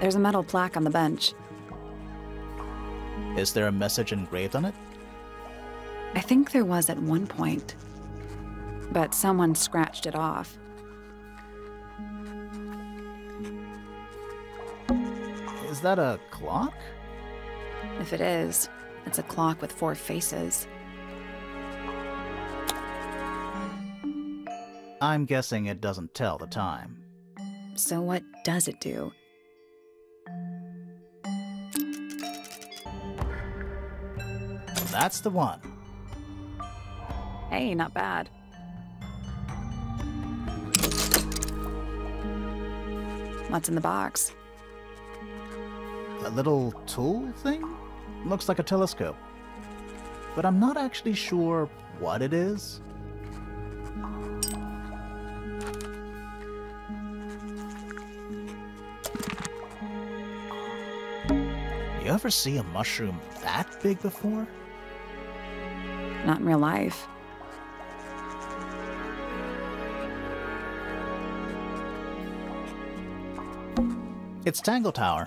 There's a metal plaque on the bench. Is there a message engraved on it? I think there was at one point, but someone scratched it off. Is that a clock? If it is, it's a clock with 4 faces. I'm guessing it doesn't tell the time. So what does it do? That's the one. Hey, not bad. What's in the box? A little tool thing? Looks like a telescope. But I'm not actually sure what it is. You ever see a mushroom that big before? Not in real life. It's Tangle Tower.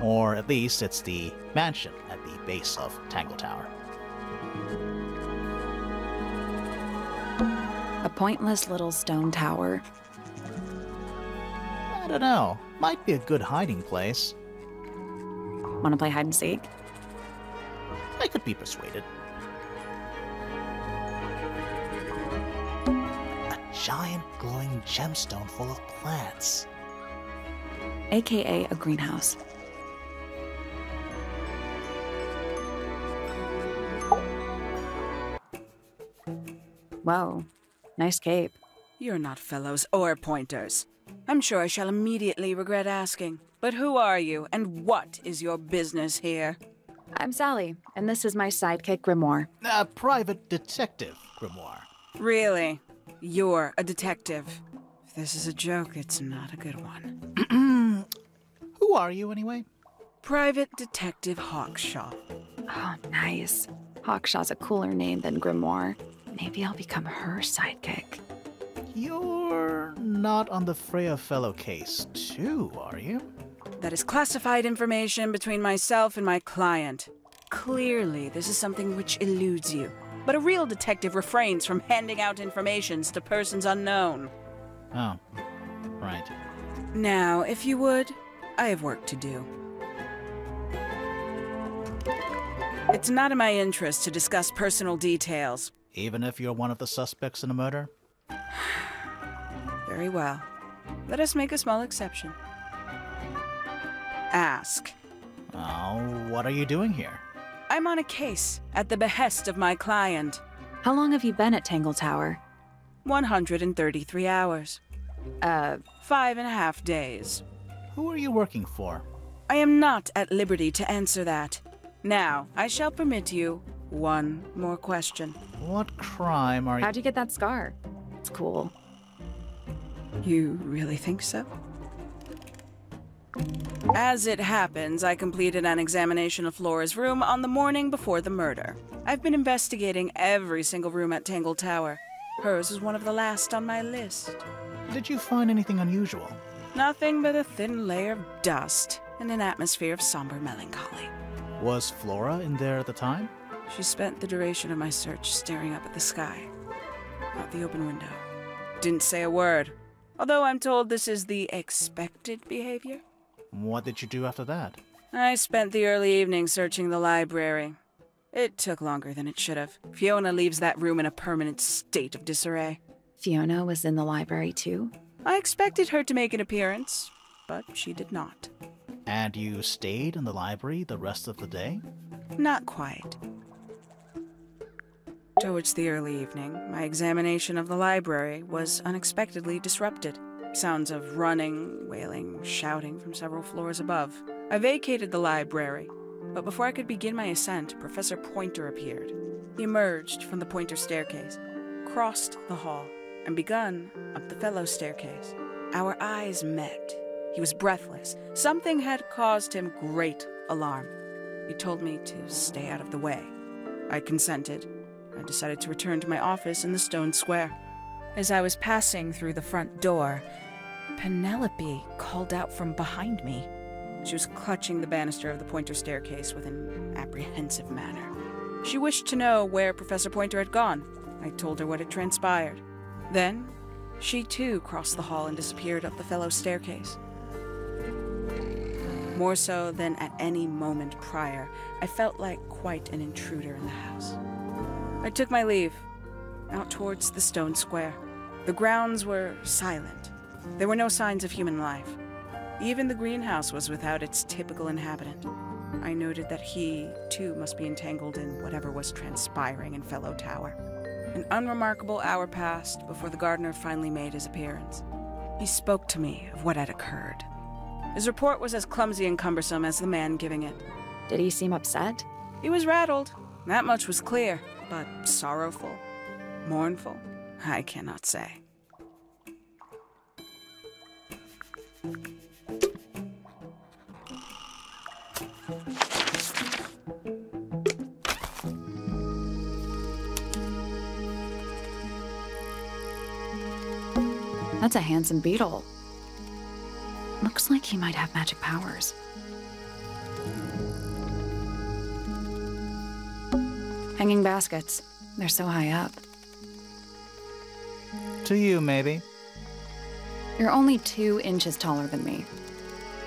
Or at least it's the mansion at the base of Tangle Tower. A pointless little stone tower. I don't know. Might be a good hiding place. Want to play hide and seek? I could be persuaded. A giant glowing gemstone full of plants. AKA a greenhouse. Whoa, nice cape. You're not fellows or pointers. I'm sure I shall immediately regret asking. But who are you, and what is your business here? I'm Sally, and this is my sidekick, Grimoire. A private detective, Grimoire. Really? You're a detective. If this is a joke, it's not a good one. Who are you, anyway? Private Detective Hawkshaw. Oh, nice. Hawkshaw's a cooler name than Grimoire. Maybe I'll become her sidekick. You're not on the Freya Fellow case, too, are you? That is classified information between myself and my client. Clearly, this is something which eludes you. But a real detective refrains from handing out informations to persons unknown. Oh, right. Now, if you would, I have work to do. It's not in my interest to discuss personal details. Even if you're one of the suspects in a murder? Very well. Let us make a small exception. Ask. Oh, what are you doing here? I'm on a case at the behest of my client. How long have you been at Tangle Tower? 133 hours. 5.5 days. Who are you working for? I am not at liberty to answer that. Now, I shall permit you one more question. What crime are you— How'd you get that scar? It's cool. You really think so? As it happens, I completed an examination of Flora's room on the morning before the murder. I've been investigating every single room at Tangle Tower. Hers is one of the last on my list. Did you find anything unusual? Nothing but a thin layer of dust and an atmosphere of somber melancholy. Was Flora in there at the time? She spent the duration of my search staring up at the sky, out the open window. Didn't say a word, although I'm told this is the expected behavior. What did you do after that? I spent the early evening searching the library. It took longer than it should have. Fiona leaves that room in a permanent state of disarray. Fiona was in the library too? I expected her to make an appearance, but she did not. And you stayed in the library the rest of the day? Not quite. Towards the early evening, my examination of the library was unexpectedly disrupted. Sounds of running, wailing, shouting from several floors above. I vacated the library, but before I could begin my ascent, Professor Pointer appeared. He emerged from the Pointer staircase, crossed the hall, and begun up the fellow staircase. Our eyes met. He was breathless. Something had caused him great alarm. He told me to stay out of the way. I consented. I decided to return to my office in the stone square. As I was passing through the front door, Penelope called out from behind me. She was clutching the banister of the Pointer staircase with an apprehensive manner. She wished to know where Professor Pointer had gone. I told her what had transpired. Then, she too crossed the hall and disappeared up the fellow staircase. More so than at any moment prior, I felt like quite an intruder in the house. I took my leave, out towards the stone square. The grounds were silent. There were no signs of human life. Even the greenhouse was without its typical inhabitant. I noted that he, too, must be entangled in whatever was transpiring in Fellow Tower. An unremarkable hour passed before the gardener finally made his appearance. He spoke to me of what had occurred. His report was as clumsy and cumbersome as the man giving it. Did he seem upset? He was rattled. That much was clear, but sorrowful, mournful, I cannot say. That's a handsome beetle. Looks like he might have magic powers. Hanging baskets. They're so high up. To you, maybe. You're only 2 inches taller than me.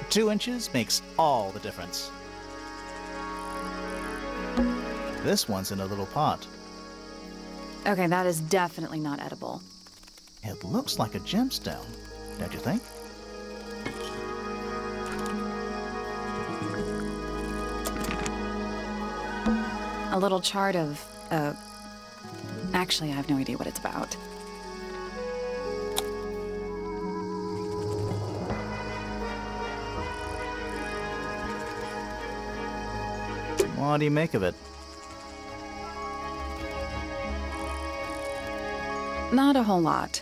2 inches makes all the difference. This one's in a little pot. Okay, that is definitely not edible. It looks like a gemstone, don't you think? A little chart of, actually, I have no idea what it's about. What do you make of it? Not a whole lot.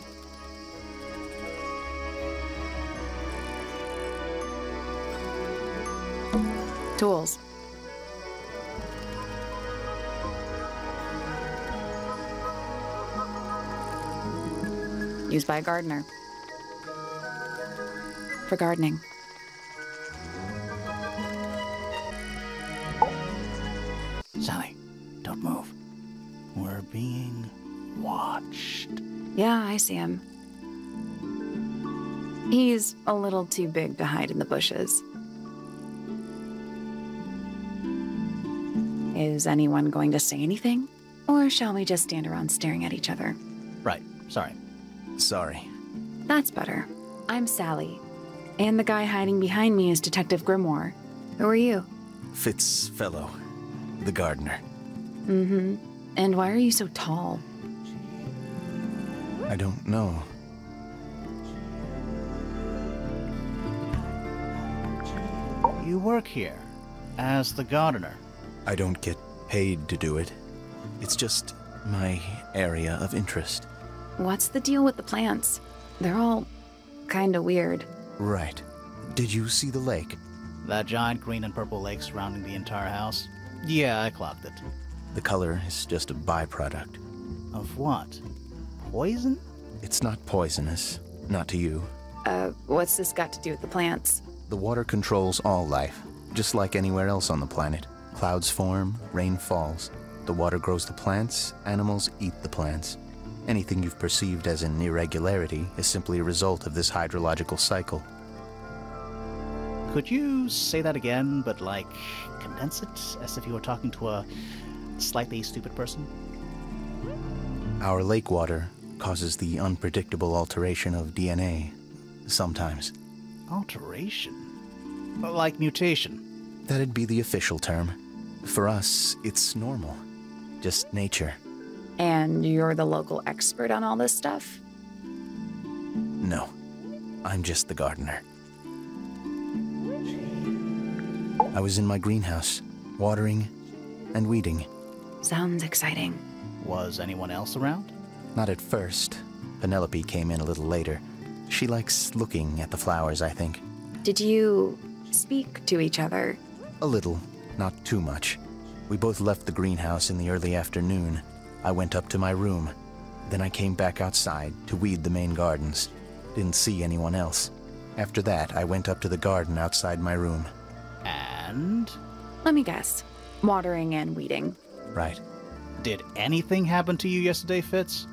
Tools. Used by a gardener. For gardening. Sally, don't move. We're being watched. Yeah, I see him. He's a little too big to hide in the bushes. Is anyone going to say anything? Or shall we just stand around staring at each other? Right, sorry. Sorry. That's better. I'm Sally. And the guy hiding behind me is Detective Grimoire. Who are you? Fitzfellow, the gardener. Mm-hmm. And why are you so tall? I don't know. You work here as the gardener. I don't get paid to do it. It's just my area of interest. What's the deal with the plants? They're all kinda weird. Right. Did you see the lake? That giant green and purple lake surrounding the entire house? Yeah, I clocked it. The color is just a byproduct. Of what? Poison? It's not poisonous. Not to you. What's this got to do with the plants? The water controls all life, just like anywhere else on the planet. Clouds form, rain falls. The water grows the plants, animals eat the plants. Anything you've perceived as an irregularity is simply a result of this hydrological cycle. Could you say that again, but like, condense it, as if you were talking to a slightly stupid person? Our lake water causes the unpredictable alteration of DNA, sometimes. Alteration? Like mutation? That'd be the official term. For us, it's normal. Just nature. And you're the local expert on all this stuff? No. I'm just the gardener. I was in my greenhouse, watering and weeding. Sounds exciting. Was anyone else around? Not at first. Penelope came in a little later. She likes looking at the flowers, I think. Did you speak to each other? A little, not too much. We both left the greenhouse in the early afternoon. I went up to my room. Then I came back outside to weed the main gardens. Didn't see anyone else. After that, I went up to the garden outside my room. And? Let me guess. Watering and weeding. Right. Did anything happen to you yesterday, Fitz?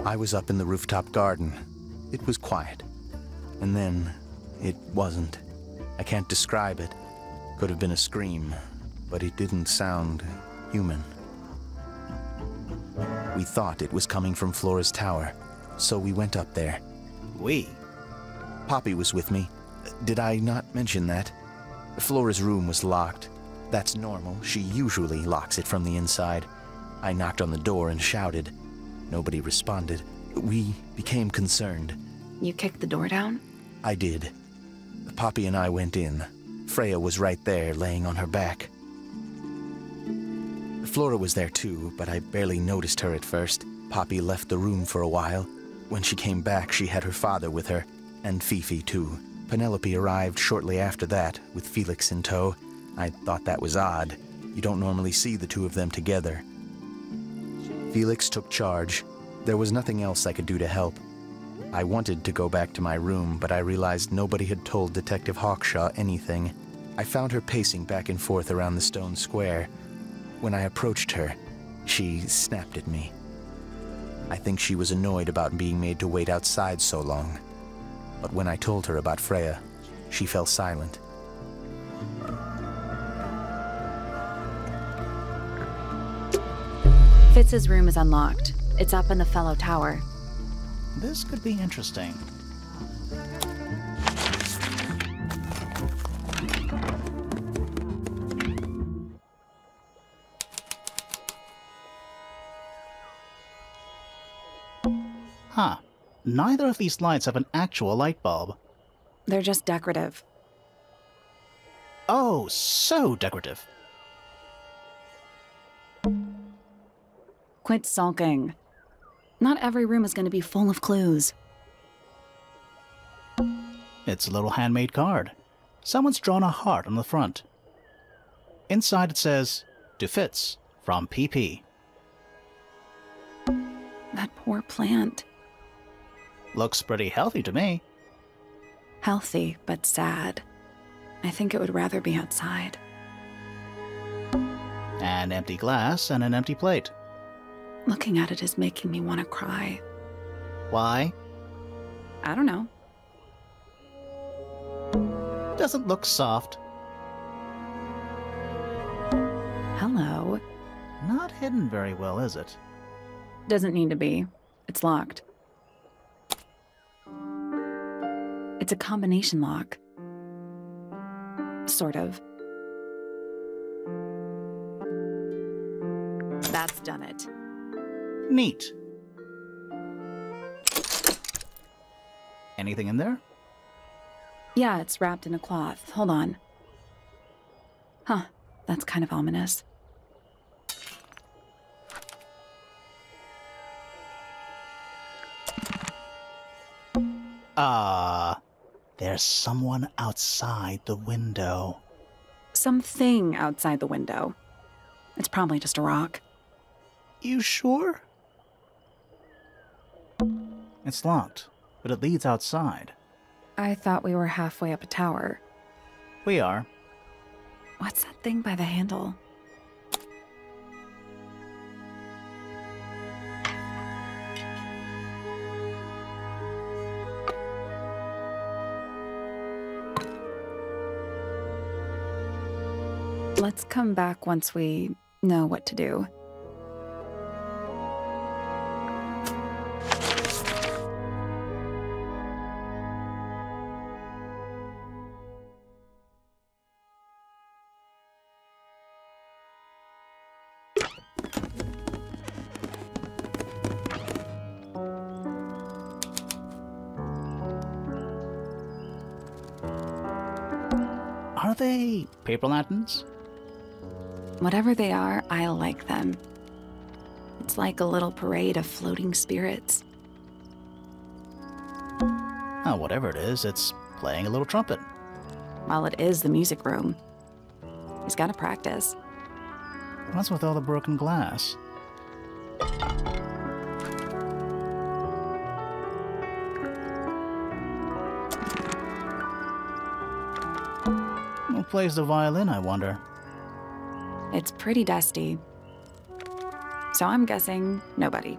I was up in the rooftop garden. It was quiet. And then, it wasn't. I can't describe it. Could have been a scream, but it didn't sound human. We thought it was coming from Flora's tower, so we went up there. We? Poppy was with me. Did I not mention that? Flora's room was locked. That's normal. She usually locks it from the inside. I knocked on the door and shouted. Nobody responded. We became concerned. You kicked the door down? I did. Poppy and I went in. Freya was right there, laying on her back. Flora was there too, but I barely noticed her at first. Poppy left the room for a while. When she came back, she had her father with her, and Fifi too. Penelope arrived shortly after that, with Felix in tow. I thought that was odd. You don't normally see the two of them together. Felix took charge. There was nothing else I could do to help. I wanted to go back to my room, but I realized nobody had told Detective Hawkshaw anything. I found her pacing back and forth around the stone square. When I approached her, she snapped at me. I think she was annoyed about being made to wait outside so long. But when I told her about Freya, she fell silent. Fitz's room is unlocked. It's up in the fellow tower. This could be interesting. Huh. Neither of these lights have an actual light bulb. They're just decorative. Oh, so decorative. Quit sulking. Not every room is going to be full of clues. It's a little handmade card. Someone's drawn a heart on the front. Inside it says, "To Fitz, from PP." That poor plant. Looks pretty healthy to me. Healthy, but sad. I think it would rather be outside. An empty glass and an empty plate. Looking at it is making me want to cry. Why? I don't know. Doesn't look soft. Hello. Not hidden very well, is it? Doesn't need to be. It's locked. It's a combination lock. Sort of. That's done it. Neat. Anything in there? Yeah, it's wrapped in a cloth. Hold on. Huh, that's kind of ominous. There's someone outside the window. Something outside the window. It's probably just a rock. You sure? It's locked, but it leads outside. I thought we were halfway up a tower. We are. What's that thing by the handle? Let's come back once we know what to do. Are they paper lanterns? Whatever they are, I like them. It's like a little parade of floating spirits. Oh, whatever it is, it's playing a little trumpet. Well, it is the music room. He's got to practice. What's with all the broken glass? plays the violin, I wonder? It's pretty dusty. So I'm guessing nobody.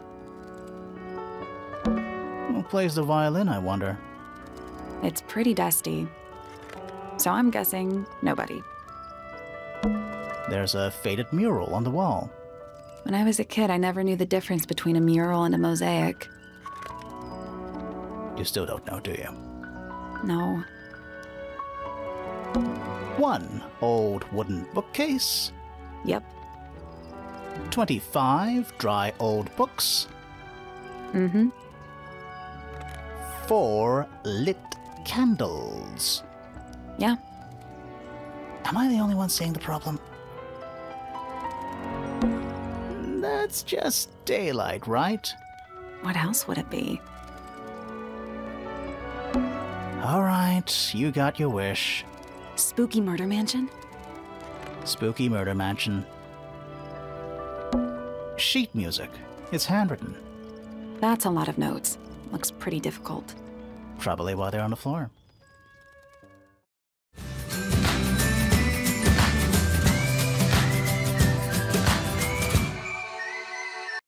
Who plays the violin, I wonder? It's pretty dusty. So I'm guessing nobody. There's a faded mural on the wall. When I was a kid, I never knew the difference between a mural and a mosaic. You still don't know, do you? No. 1 old wooden bookcase. Yep. 25 dry old books. Mm-hmm. 4 lit candles. Yeah. Am I the only one seeing the problem? That's just daylight, right? What else would it be? All right, you got your wish. Spooky murder mansion? Spooky murder mansion. Sheet music. It's handwritten. That's a lot of notes. Looks pretty difficult. Probably why they're on the floor.